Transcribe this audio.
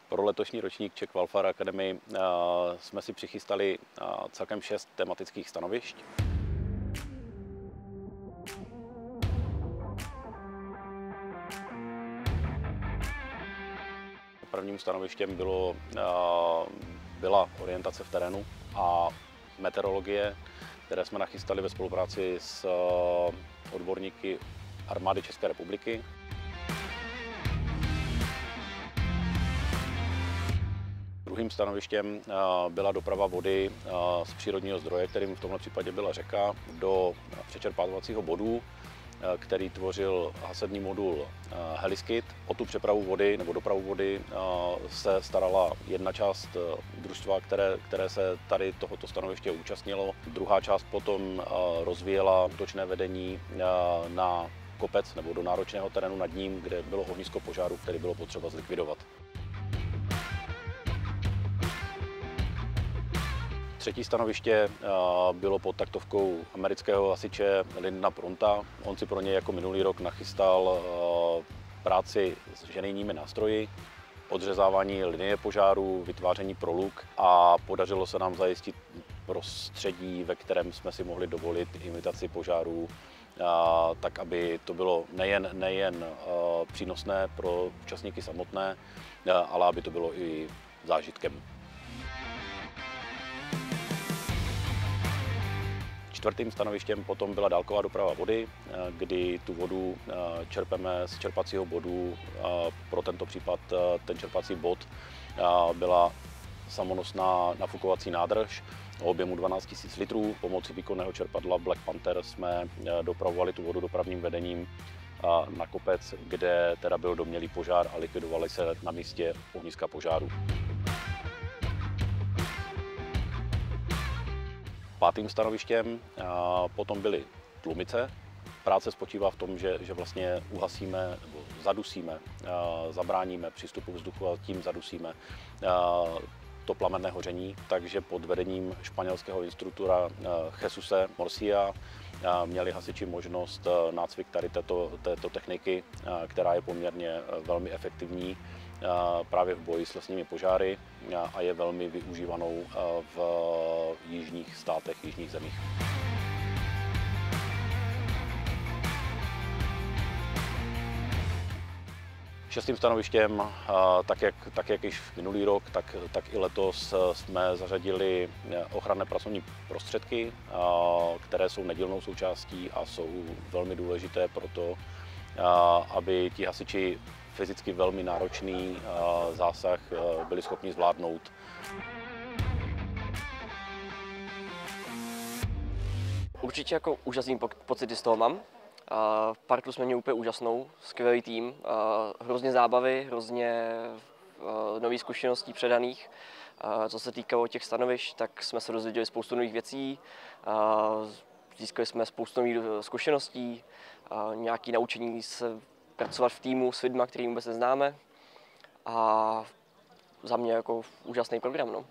Pro letošní ročník Czech Wildfire Academy jsme si přichystali celkem 6 tematických stanovišť. Prvním stanovištěm byla orientace v terénu a meteorologie, které jsme nachystali ve spolupráci s odborníky Armády České republiky. Druhým stanovištěm byla doprava vody z přírodního zdroje, kterým v tomto případě byla řeka, do přečerpávacího bodu, který tvořil hasební modul Heliskit. O tu přepravu vody nebo dopravu vody se starala jedna část družstva, které se tady tohoto stanoviště účastnilo. Druhá část potom rozvíjela útočné vedení na kopec nebo do náročného terénu nad ním, kde bylo ohnisko požáru, který bylo potřeba zlikvidovat. Třetí stanoviště bylo pod taktovkou amerického hasiče Lyndona Prunta. On si pro něj jako minulý rok nachystal práci s ženijními nástroji, odřezávání linie požáru, vytváření proluk a podařilo se nám zajistit prostředí, ve kterém jsme si mohli dovolit imitaci požárů, tak aby to bylo nejen přínosné pro účastníky samotné, ale aby to bylo i zážitkem. Čtvrtým stanovištěm potom byla dálková doprava vody, kdy tu vodu čerpeme z čerpacího bodu. Pro tento případ ten čerpací bod byla samonosná nafukovací nádrž o objemu 12 000 litrů. Pomocí výkonného čerpadla Black Panther jsme dopravovali tu vodu dopravním vedením na kopec, kde teda byl domnělý požár a likvidovali se na místě ohniska požáru. Pátým stanovištěm potom byly tlumice. Práce spočívá v tom, že vlastně uhasíme nebo zadusíme, zabráníme přístupu vzduchu a tím zadusíme to plamenné hoření. Takže pod vedením španělského instruktora Jesuse Morcia měli hasiči možnost nácvik tady této techniky, která je poměrně velmi efektivní právě v boji s lesními požáry a je velmi využívanou v jižních státech, jižních zemích. Šestým stanovištěm, tak jak již minulý rok, tak i letos jsme zařadili ochranné pracovní prostředky, které jsou nedílnou součástí a jsou velmi důležité pro to, aby ti hasiči fyzicky velmi náročný zásah byli schopni zvládnout. Určitě jako úžasný pocity z toho mám. Partu jsme měli úplně úžasnou, skvělý tým, hrozně zábavy, hrozně nových zkušeností předaných. Co se týkalo těch stanovišť, tak jsme se dozvěděli spoustu nových věcí, získali jsme spoustu nových zkušeností, nějaké naučení se pracovat v týmu s lidmi, který vůbec neznáme, a za mě jako úžasný program. No.